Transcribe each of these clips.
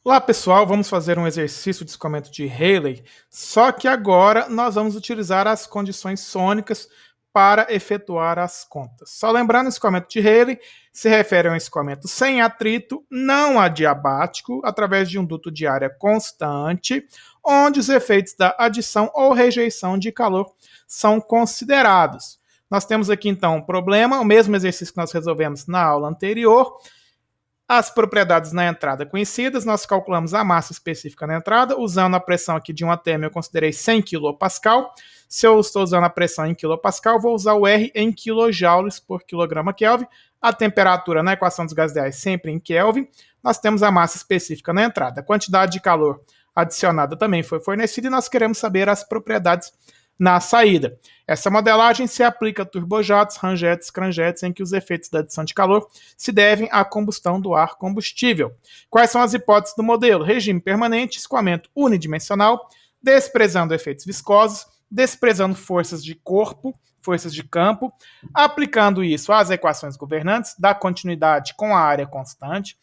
Olá pessoal, vamos fazer um exercício de escoamento de Rayleigh, só que agora nós vamos utilizar as condições sônicas para efetuar as contas. Só lembrando, o escoamento de Rayleigh se refere a um escoamento sem atrito, não adiabático, através de um duto de área constante, onde os efeitos da adição ou rejeição de calor são considerados. Nós temos aqui então um problema, o mesmo exercício que nós resolvemos na aula anterior. As propriedades na entrada conhecidas, nós calculamos a massa específica na entrada, usando a pressão aqui de 1 atm, eu considerei 100 kPa. Se eu estou usando a pressão em kPa, vou usar o R em kJ por quilograma Kelvin. A temperatura na equação dos gases ideais sempre em Kelvin. Nós temos a massa específica na entrada. A quantidade de calor adicionada também foi fornecida e nós queremos saber as propriedades na saída. Essa modelagem se aplica a turbojatos, ramjetes, scramjetes, em que os efeitos da adição de calor se devem à combustão do ar combustível. Quais são as hipóteses do modelo? Regime permanente, escoamento unidimensional, desprezando efeitos viscosos, desprezando forças de corpo, forças de campo, aplicando isso às equações governantes, da continuidade com a área constante,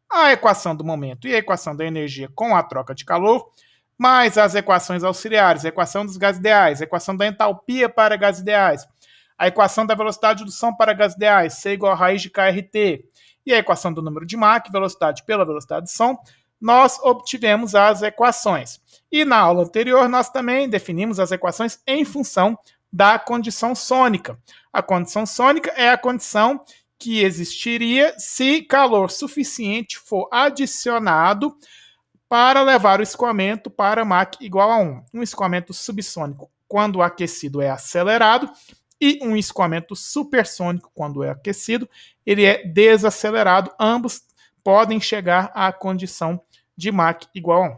a equação do momento e a equação da energia com a troca de calor, mais as equações auxiliares, a equação dos gases ideais, a equação da entalpia para gases ideais, a equação da velocidade do som para gases ideais, C igual a raiz de KRT, e a equação do número de Mach, velocidade pela velocidade do som, nós obtivemos as equações. E na aula anterior, nós também definimos as equações em função da condição sônica. A condição sônica é a condição que existiria se calor suficiente for adicionado para levar o escoamento para Mach igual a 1. Um escoamento subsônico, quando aquecido, é acelerado, e um escoamento supersônico, quando é aquecido, ele é desacelerado. Ambos podem chegar à condição de Mach igual a 1.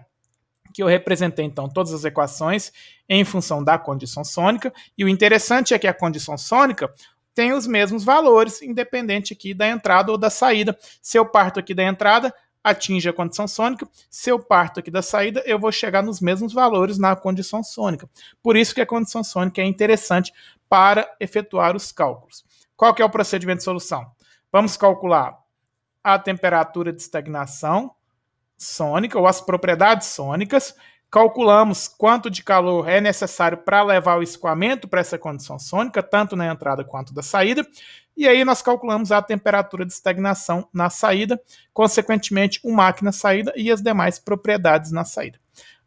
Que eu representei, então, todas as equações em função da condição sônica, e o interessante é que a condição sônica tem os mesmos valores, independente aqui da entrada ou da saída. Se eu parto aqui da entrada, atinge a condição sônica. Se eu parto aqui da saída, eu vou chegar nos mesmos valores na condição sônica. Por isso que a condição sônica é interessante para efetuar os cálculos. Qual que é o procedimento de solução? Vamos calcular a temperatura de estagnação sônica, ou as propriedades sônicas. Calculamos quanto de calor é necessário para levar o escoamento para essa condição sônica, tanto na entrada quanto da saída. E aí nós calculamos a temperatura de estagnação na saída, consequentemente o Mach na saída e as demais propriedades na saída.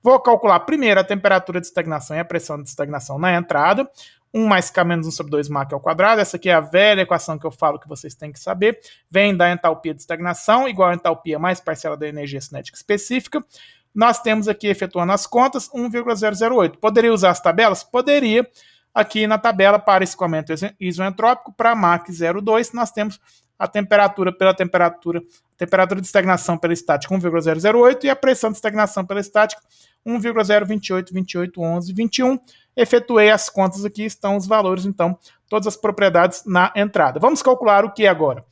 Vou calcular primeiro a temperatura de estagnação e a pressão de estagnação na entrada. 1 mais K menos 1 sobre 2 Mach ao quadrado. Essa aqui é a velha equação que eu falo que vocês têm que saber. Vem da entalpia de estagnação, igual a entalpia mais parcela da energia cinética específica. Nós temos aqui, efetuando as contas, 1,008. Poderia usar as tabelas? Poderia. Aqui na tabela, para escoamento isoentrópico, para Mach 0,2, nós temos a temperatura de estagnação pela estática 1,008 e a pressão de estagnação pela estática 1,028, 28, 11, 21. Efetuei as contas aqui, estão os valores, então, todas as propriedades na entrada. Vamos calcular o que agora?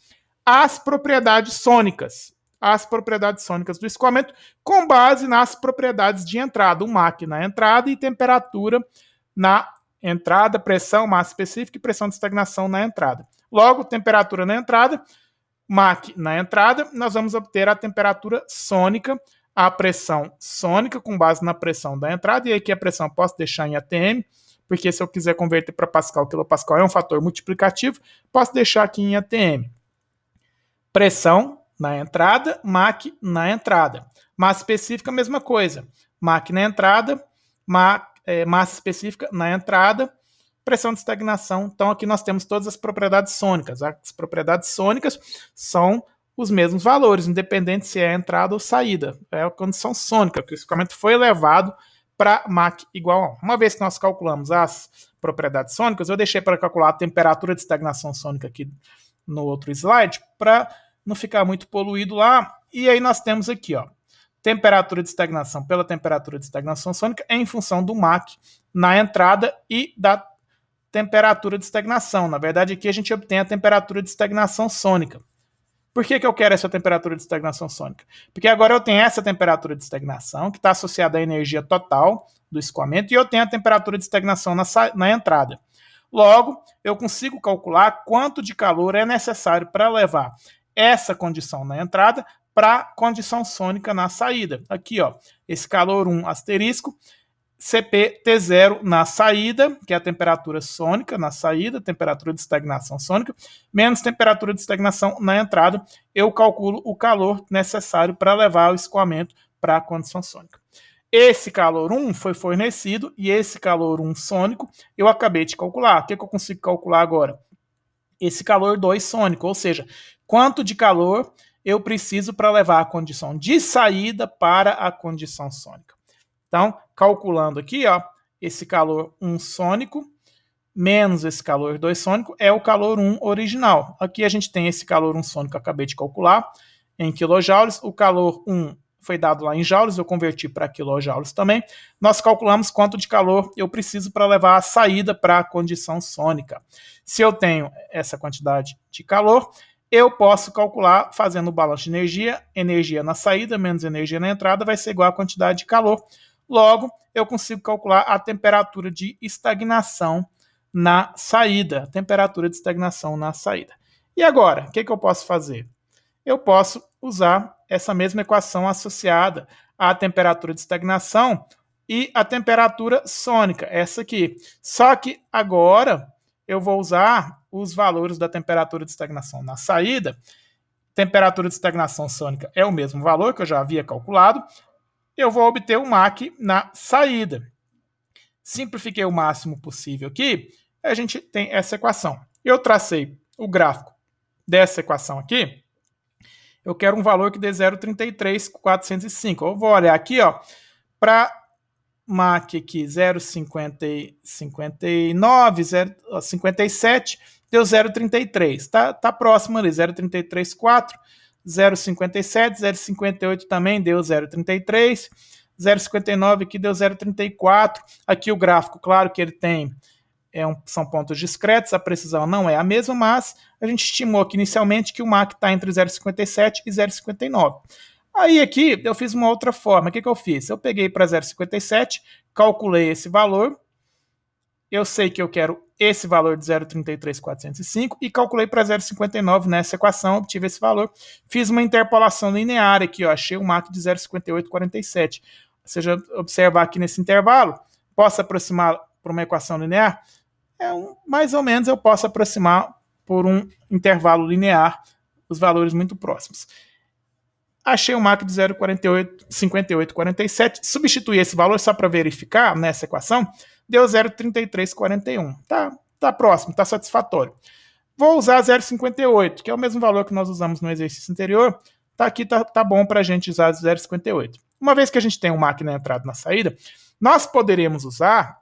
As propriedades sônicas. As propriedades sônicas do escoamento com base nas propriedades de entrada. O Mach na entrada e temperatura na entrada, pressão, massa específica e pressão de estagnação na entrada. Logo, temperatura na entrada, Mach na entrada, nós vamos obter a temperatura sônica, a pressão sônica com base na pressão da entrada, e aqui a pressão eu posso deixar em atm, porque se eu quiser converter para Pascal, quilopascal é um fator multiplicativo, posso deixar aqui em atm. Pressão na entrada, Mach na entrada. Massa específica, mesma coisa. Mach na entrada, massa específica na entrada, pressão de estagnação. Então aqui nós temos todas as propriedades sônicas. As propriedades sônicas são os mesmos valores, independente se é entrada ou saída. É a condição sônica, que o escoamento foi elevado para Mach igual a 1. Uma vez que nós calculamos as propriedades sônicas, eu deixei para calcular a temperatura de estagnação sônica aqui no outro slide, para não ficar muito poluído lá. E aí nós temos aqui, ó, temperatura de estagnação pela temperatura de estagnação sônica em função do Mach na entrada e da temperatura de estagnação. Na verdade, aqui a gente obtém a temperatura de estagnação sônica. Por que eu quero essa temperatura de estagnação sônica? Porque agora eu tenho essa temperatura de estagnação, que está associada à energia total do escoamento, e eu tenho a temperatura de estagnação na entrada. Logo, eu consigo calcular quanto de calor é necessário para levar essa condição na entrada para condição sônica na saída. Aqui, ó, esse calor 1 asterisco, CpT0 na saída, que é a temperatura sônica na saída, temperatura de estagnação sônica, menos temperatura de estagnação na entrada, eu calculo o calor necessário para levar o escoamento para a condição sônica. Esse calor 1 foi fornecido e esse calor 1 sônico eu acabei de calcular. O que eu consigo calcular agora? Esse calor 2 sônico, ou seja, quanto de calor eu preciso para levar a condição de saída para a condição sônica. Então, calculando aqui, ó, esse calor 1 sônico menos esse calor 2 sônico é o calor 1 original. Aqui a gente tem esse calor 1 sônico que eu acabei de calcular em quilojoules. O calor 1 foi dado lá em joules, eu converti para quilojoules também. Nós calculamos quanto de calor eu preciso para levar a saída para a condição sônica. Se eu tenho essa quantidade de calor, eu posso calcular fazendo o balanço de energia. Energia na saída menos energia na entrada vai ser igual à quantidade de calor. Logo, eu consigo calcular a temperatura de estagnação na saída. Temperatura de estagnação na saída. E agora, o que eu posso fazer? Eu posso usar essa mesma equação associada à temperatura de estagnação e à temperatura sônica, essa aqui. Só que agora eu vou usar os valores da temperatura de estagnação na saída. Temperatura de estagnação sônica é o mesmo valor que eu já havia calculado. Eu vou obter o Mach na saída. Simplifiquei o máximo possível aqui, a gente tem essa equação. Eu tracei o gráfico dessa equação aqui. Eu quero um valor que dê 0,33405. Eu vou olhar aqui, ó, para Mach aqui 0,59, 0,57, deu 0,33. Tá próximo ali, 0,334, 0,57, 0,58 também deu 0,33, 0,59 aqui deu 0,34. Aqui o gráfico, claro que ele tem são pontos discretos, a precisão não é a mesma, mas a gente estimou aqui inicialmente que o Mach está entre 0,57 e 0,59. Aí aqui eu fiz uma outra forma. O que eu fiz? Eu peguei para 0,57, calculei esse valor, eu sei que eu quero esse valor de 0,33405 e calculei para 0,59 nessa equação, obtive esse valor. Fiz uma interpolação linear aqui, ó, achei o Mach de 0,5847. Ou seja, observar aqui nesse intervalo, posso aproximar para uma equação linear? Mais ou menos eu posso aproximar por um intervalo linear os valores muito próximos. Achei o Mach de 0,5847, substituí esse valor só para verificar nessa equação, deu 0,3341. Tá próximo, tá satisfatório. Vou usar 0,58, que é o mesmo valor que nós usamos no exercício anterior. Aqui tá bom para a gente usar 0,58. Uma vez que a gente tem o Mach na entrada e na saída, nós poderíamos usar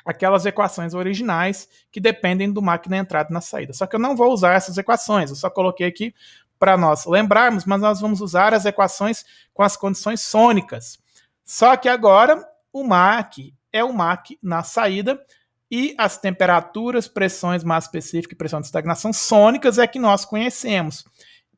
aquelas equações originais que dependem do Mach na entrada e na saída. Só que eu não vou usar essas equações, eu só coloquei aqui para nós lembrarmos, mas nós vamos usar as equações com as condições sônicas. Só que agora o Mach é o Mach na saída e as temperaturas, pressões, massa específica e pressão de estagnação sônicas é que nós conhecemos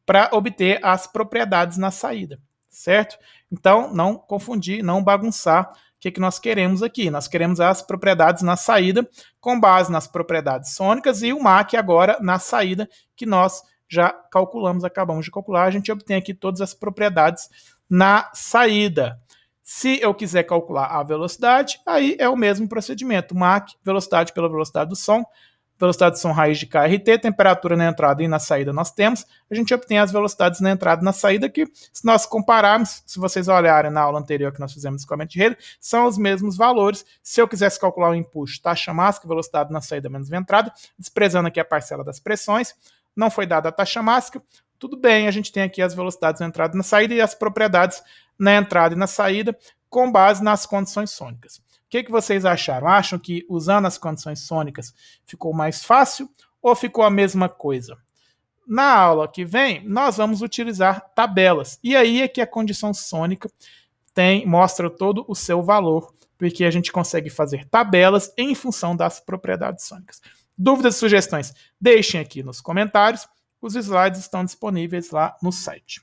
para obter as propriedades na saída, certo? Então, não confundir, não bagunçar o que nós queremos aqui. Nós queremos as propriedades na saída com base nas propriedades sônicas e o Mach agora na saída que nós já calculamos, acabamos de calcular. A gente obtém aqui todas as propriedades na saída. Se eu quiser calcular a velocidade, aí é o mesmo procedimento. Mach, velocidade pela velocidade do som, velocidade do som raiz de KRT, temperatura na entrada e na saída nós temos. A gente obtém as velocidades na entrada e na saída que, se nós compararmos, se vocês olharem na aula anterior que nós fizemos de escoamento de Rayleigh, são os mesmos valores. Se eu quisesse calcular o input, taxa máxima, velocidade na saída menos entrada, desprezando aqui a parcela das pressões, não foi dada a taxa máxima, tudo bem, a gente tem aqui as velocidades na entrada e na saída e as propriedades na entrada e na saída com base nas condições sônicas. O que vocês acharam? Acham que usando as condições sônicas ficou mais fácil ou ficou a mesma coisa? Na aula que vem, nós vamos utilizar tabelas. E aí é que a condição sônica mostra todo o seu valor, porque a gente consegue fazer tabelas em função das propriedades sônicas. Dúvidas e sugestões? Deixem aqui nos comentários. Os slides estão disponíveis lá no site.